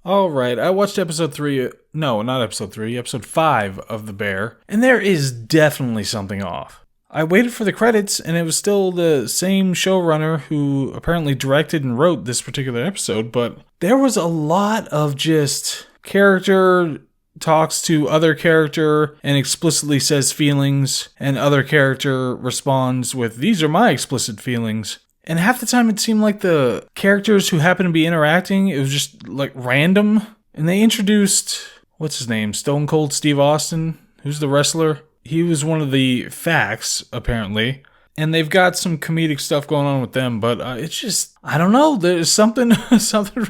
All right, I watched episode 3. No, not episode 3, episode 5 of The Bear, and there is definitely something off. I waited for the credits, and it was still the same showrunner who apparently directed and wrote this particular episode, but there was a lot of just character talks to other character and explicitly says feelings, and other character responds with, "These are my explicit feelings." And half the time it seemed like the characters who happened to be interacting, it was just like random. And they introduced, what's his name? Stone Cold Steve Austin, who's the wrestler. He was one of the facts, apparently. And they've got some comedic stuff going on with them, but it's just, I don't know, there's something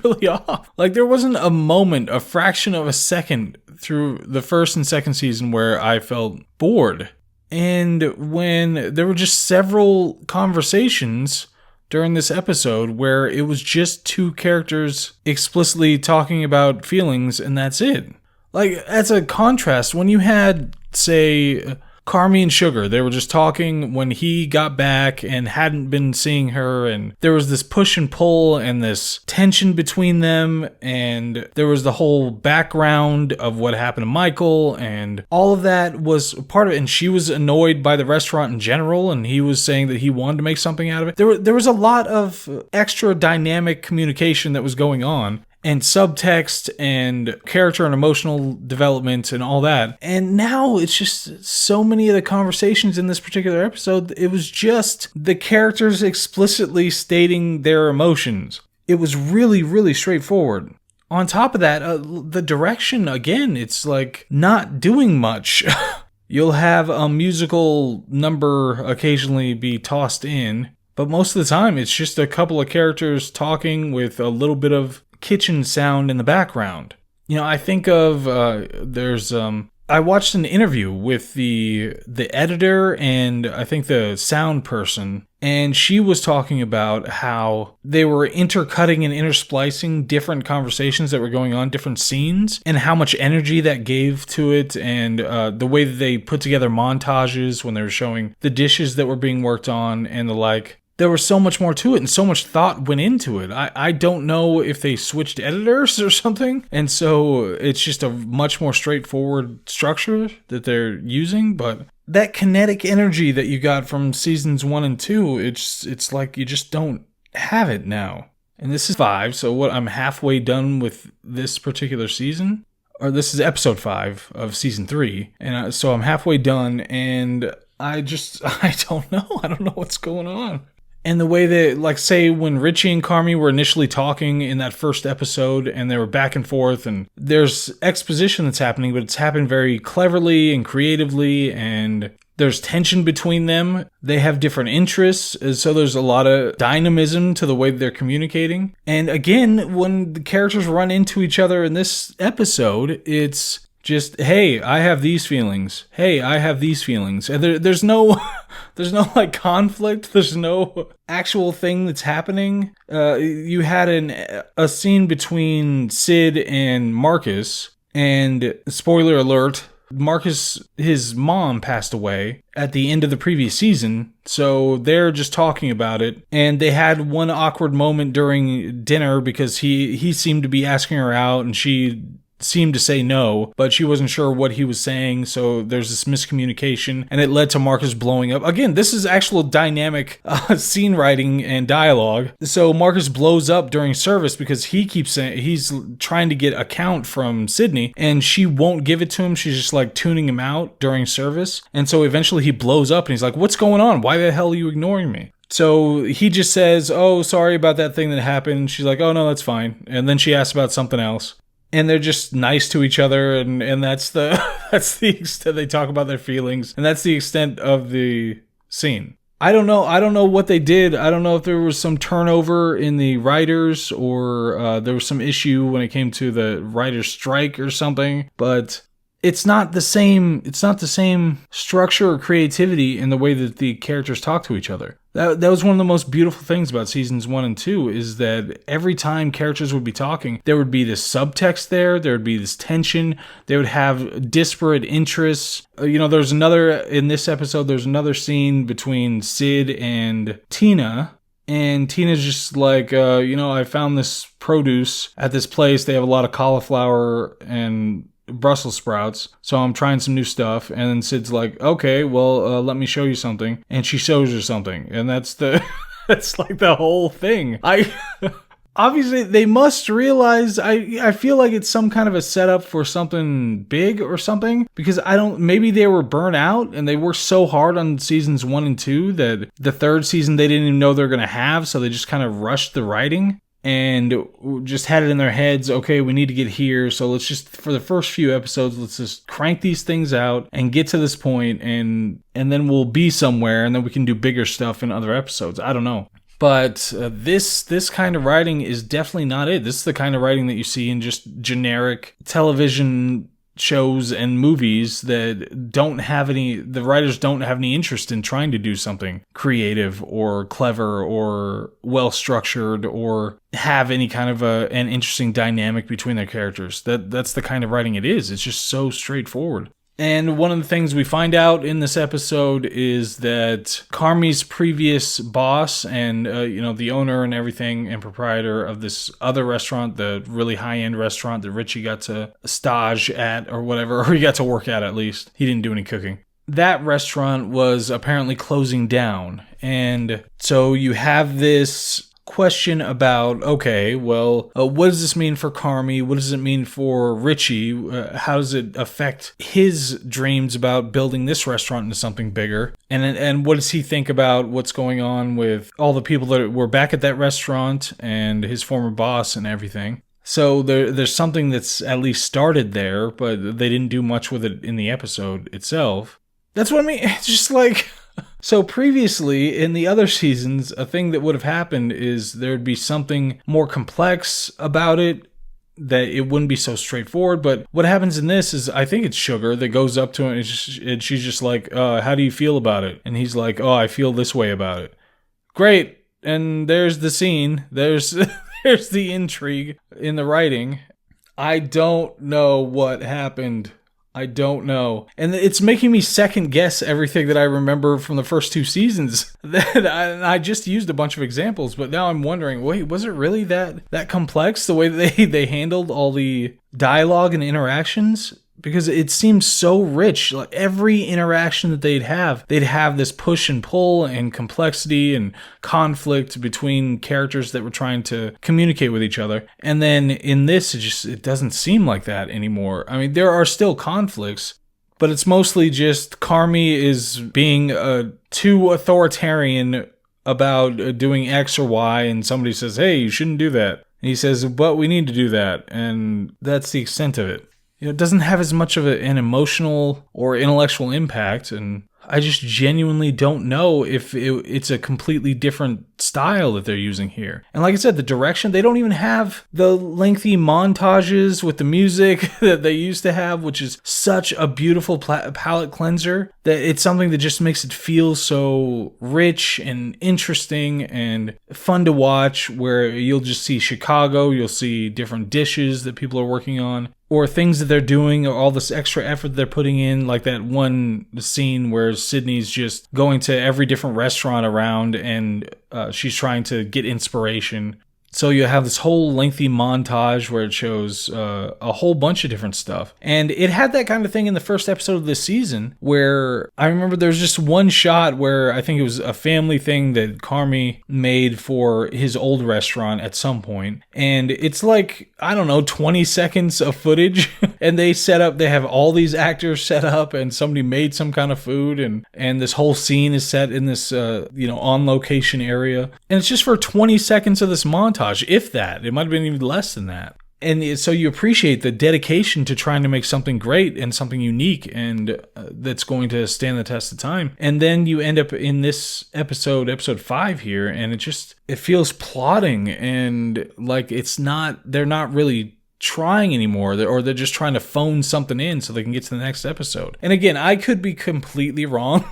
really off. Like, there wasn't a moment, a fraction of a second through the first and second season where I felt bored. And when there were just several conversations during this episode where it was just two characters explicitly talking about feelings, and that's it. Like, as a contrast, when you had, say, Carmy and Sugar, they were just talking when he got back and hadn't been seeing her, and there was this push and pull and this tension between them, and there was the whole background of what happened to Michael, and all of that was part of it, and she was annoyed by the restaurant in general, and he was saying that he wanted to make something out of it. There was a lot of extra dynamic communication that was going on, and subtext and character and emotional development and all that. And now it's just so many of the conversations in this particular episode, it was just the characters explicitly stating their emotions. It was really, really straightforward. On top of that, the direction, again, it's like not doing much. You'll have a musical number occasionally be tossed in, but most of the time it's just a couple of characters talking with a little bit of kitchen sound in the background. You know, I think of I watched an interview with the editor and I think the sound person, and she was talking about how they were intercutting and intersplicing different conversations that were going on, different scenes, and how much energy that gave to it, and the way that they put together montages when they were showing the dishes that were being worked on and the like. There was so much more to it and so much thought went into it. I don't know if they switched editors or something. And so it's just a much more straightforward structure that they're using. But that kinetic energy that you got from seasons 1 and 2, it's like you just don't have it now. And this is 5, so I'm halfway done with this particular season. Or this is episode 5 of season 3. And so I'm halfway done, and I don't know. I don't know what's going on. And the way that, like, say, when Richie and Carmy were initially talking in that first episode, and they were back and forth, and there's exposition that's happening, but it's happened very cleverly and creatively, and there's tension between them. They have different interests, so there's a lot of dynamism to the way that they're communicating. And again, when the characters run into each other in this episode, it's just, hey, I have these feelings. Hey, I have these feelings. And there's no like conflict. There's no actual thing that's happening. You had a scene between Sid and Marcus, and spoiler alert, Marcus, his mom passed away at the end of the previous season, so they're just talking about it, and they had one awkward moment during dinner because he seemed to be asking her out, and she seemed to say no, but she wasn't sure what he was saying, so there's this miscommunication, and it led to Marcus blowing up. Again, this is actual dynamic scene writing and dialogue. So Marcus blows up during service because he keeps saying he's trying to get a count from Sydney, and she won't give it to him. She's just like tuning him out during service, and so eventually he blows up, and he's like, "What's going on? Why the hell are you ignoring me?" So he just says, "Oh, sorry about that thing that happened." She's like, "Oh no, that's fine," and then she asks about something else. And they're just nice to each other, and that's the extent they talk about their feelings, and that's the extent of the scene. I don't know what they did. I don't know if there was some turnover in the writers, or there was some issue when it came to the writers' strike or something, but it's not the same structure or creativity in the way that the characters talk to each other. That was one of the most beautiful things about seasons 1 and 2, is that every time characters would be talking, there would be this subtext there would be this tension, they would have disparate interests. In this episode, there's another scene between Sid and Tina, And Tina's just like, I found this produce at this place. They have a lot of cauliflower and Brussels sprouts, so I'm trying some new stuff. And then Sid's like, okay, well, let me show you something. And she shows her something. And that's that's like the whole thing. Obviously, they must realize, I feel like it's some kind of a setup for something big or something, because maybe they were burnt out and they worked so hard on seasons 1 and 2 that the third season they didn't even know they were going to have, so they just kind of rushed the writing and just had it in their heads, okay, we need to get here, so let's just, for the first few episodes, let's just crank these things out and get to this point, and then we'll be somewhere, and then we can do bigger stuff in other episodes. I don't know. But this kind of writing is definitely not it. This is the kind of writing that you see in just generic television shows and movies that the writers don't have any interest in trying to do something creative or clever or well-structured or have any kind of an interesting dynamic between their characters. That's the kind of writing it is. It's just so straightforward. And one of the things we find out in this episode is that Carmi's previous boss and, the owner and everything and proprietor of this other restaurant, the really high-end restaurant that Richie got to stage at or whatever, or he got to work at least. He didn't do any cooking. That restaurant was apparently closing down. And so you have this question about, okay, well, what does this mean for Carmi? What does it mean for Richie? How does it affect his dreams about building this restaurant into something bigger? And what does he think about what's going on with all the people that were back at that restaurant and his former boss and everything? So there's something that's at least started there, but they didn't do much with it in the episode itself. That's what I mean. It's just like... So previously, in the other seasons, a thing that would have happened is there'd be something more complex about it, that it wouldn't be so straightforward. But what happens in this is, I think it's Sugar that goes up to him and she's just like, how do you feel about it? And he's like, oh, I feel this way about it. Great. And there's the scene. There's the intrigue in the writing. I don't know what happened. I don't know. And it's making me second guess everything that I remember from the first 2 seasons. I just used a bunch of examples, but now I'm wondering, wait, was it really that complex, the way they handled all the dialogue and interactions? Because it seems so rich. Like every interaction that they'd have this push and pull and complexity and conflict between characters that were trying to communicate with each other. And then in this, it doesn't seem like that anymore. I mean, there are still conflicts, but it's mostly just Carmi is being too authoritarian about doing X or Y, and somebody says, hey, you shouldn't do that. And he says, but we need to do that. And that's the extent of it. It doesn't have as much of an emotional or intellectual impact, and I just genuinely don't know if it's a completely different style that they're using here. And like I said, the direction, they don't even have the lengthy montages with the music that they used to have, which is such a beautiful palate cleanser, that it's something that just makes it feel so rich and interesting and fun to watch, where you'll just see Chicago, you'll see different dishes that people are working on, or things that they're doing, or all this extra effort they're putting in, like that one scene where Sydney's just going to every different restaurant around and she's trying to get inspiration. So you have this whole lengthy montage where it shows a whole bunch of different stuff. And it had that kind of thing in the first episode of this season, where I remember there's just one shot where I think it was a family thing that Carmi made for his old restaurant at some point. And it's like, I don't know, 20 seconds of footage. And they have all these actors set up, and somebody made some kind of food, and this whole scene is set in this, on location area. And it's just for 20 seconds of this montage. If that. It might have been even less than that. And so you appreciate the dedication to trying to make something great and something unique and that's going to stand the test of time. And then you end up in this episode 5 here, and it feels plodding and like they're not really trying anymore, or they're just trying to phone something in so they can get to the next episode. And again, I could be completely wrong.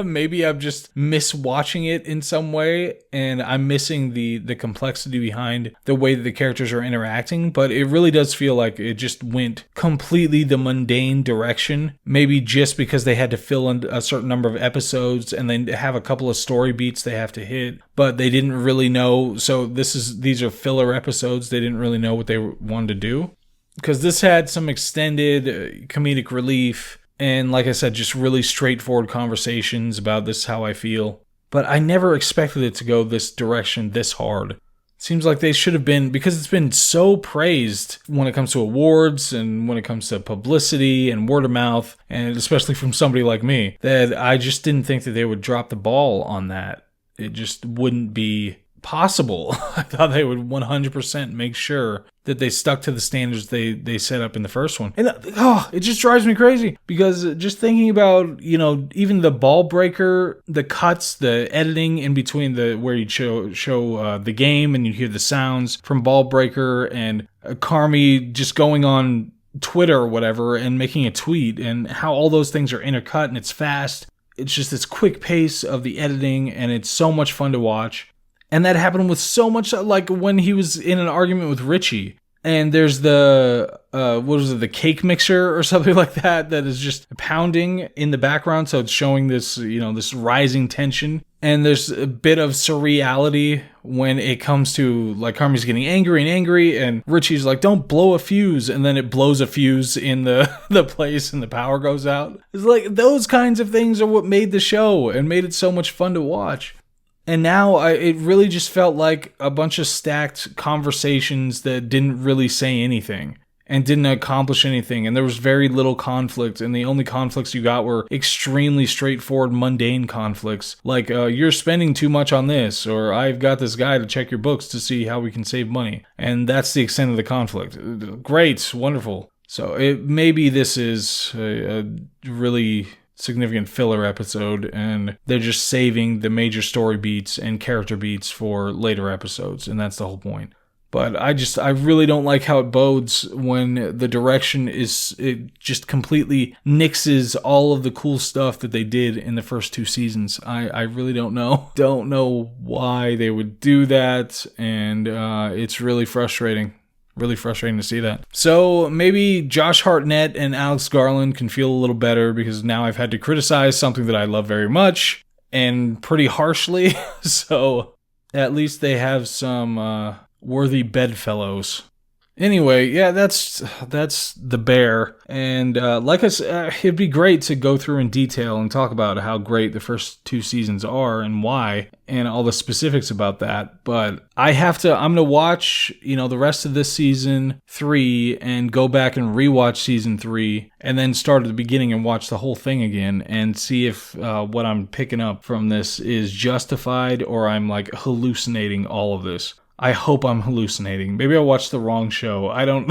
Maybe I'm just miswatching it in some way, and I'm missing the complexity behind the way that the characters are interacting, but it really does feel like it just went completely the mundane direction. Maybe just because they had to fill in a certain number of episodes and then have a couple of story beats they have to hit, but they didn't really know. So these are filler episodes. They didn't really know what they wanted to do. Because this had some extended comedic relief and, like I said, just really straightforward conversations about this is how I feel. But I never expected it to go this direction this hard. Seems like they should have been, because it's been so praised when it comes to awards and when it comes to publicity and word of mouth, and especially from somebody like me, that I just didn't think that they would drop the ball on that. It just wouldn't be possible. I thought they would 100% make sure that they stuck to the standards they set up in the first one. And it just drives me crazy, because just thinking about, even the ball breaker, the cuts, the editing in between where you'd show the game and you'd hear the sounds from ball breaker, and Carmi just going on Twitter or whatever and making a tweet, and how all those things are intercut and it's fast. It's just this quick pace of the editing, and it's so much fun to watch. And that happened with so much, like when he was in an argument with Richie, and there's the cake mixer or something like that is just pounding in the background. So it's showing this, this rising tension. And there's a bit of surreality when it comes to, like, Carmi's getting angry, and Richie's like, don't blow a fuse. And then it blows a fuse in the place and the power goes out. It's like those kinds of things are what made the show and made it so much fun to watch. And now it really just felt like a bunch of stacked conversations that didn't really say anything and didn't accomplish anything. And there was very little conflict. And the only conflicts you got were extremely straightforward, mundane conflicts. Like, you're spending too much on this, or I've got this guy to check your books to see how we can save money. And that's the extent of the conflict. Great, wonderful. So maybe this is a really significant filler episode, and they're just saving the major story beats and character beats for later episodes, and that's the whole point. But I really don't like how it bodes when the direction it just completely nixes all of the cool stuff that they did in the first two seasons. I really don't know why they would do that, and it's really frustrating. Really frustrating to see that. So maybe Josh Hartnett and Alex Garland can feel a little better, because now I've had to criticize something that I love very much and pretty harshly. So at least they have some worthy bedfellows. Anyway, yeah, that's The Bear. And like I said, it'd be great to go through in detail and talk about how great the first two seasons are and why, and all the specifics about that. But I'm going to watch, the rest of this season 3 and go back and rewatch season 3 and then start at the beginning and watch the whole thing again and see if what I'm picking up from this is justified, or I'm like hallucinating all of this. I hope I'm hallucinating. Maybe I watched the wrong show. I don't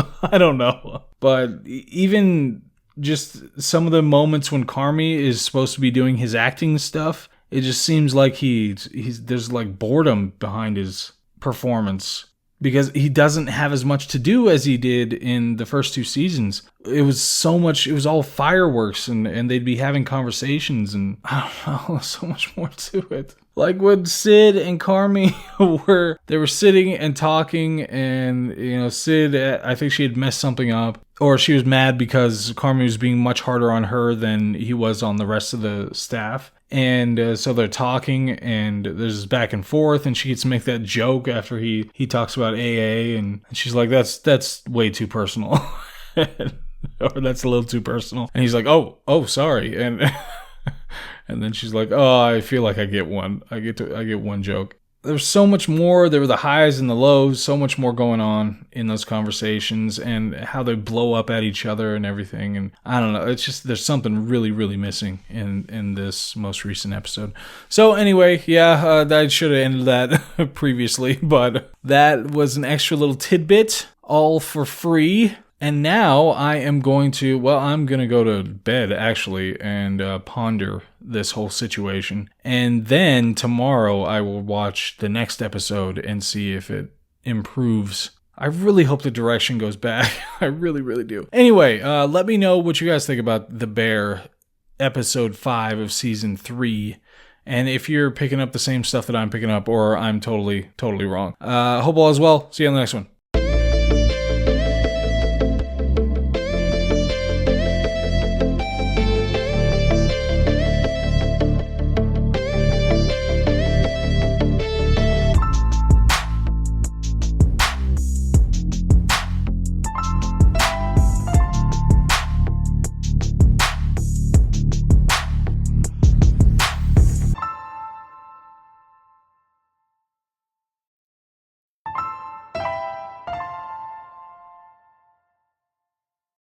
know. But even just some of the moments when Carmi is supposed to be doing his acting stuff, it just seems like there's like boredom behind his performance, because he doesn't have as much to do as he did in the first two seasons. It was all fireworks, and they'd be having conversations, and I don't know, so much more to it. Like when Sid and Carmi were sitting and talking, and, Sid, I think she had messed something up, or she was mad because Carmi was being much harder on her than he was on the rest of the staff. And so they're talking, and there's this back and forth, and she gets to make that joke after he talks about AA, and she's like, that's way too personal. Or that's a little too personal. And he's like, oh, sorry. And and then she's like, oh, I feel like I get one. I get one joke. There's so much more. There were the highs and the lows, so much more going on in those conversations, and how they blow up at each other and everything. And I don't know. It's just, there's something really, really missing in this most recent episode. So anyway, yeah, I should have ended that previously, but that was an extra little tidbit, all for free. And now I'm going to go to bed, actually, and ponder this whole situation. And then tomorrow I will watch the next episode and see if it improves. I really hope the direction goes back. I really, really do. Anyway, let me know what you guys think about The Bear. episode 5 of season 3. And if you're picking up the same stuff that I'm picking up, or I'm totally wrong. Hope all is well. See you on the next one.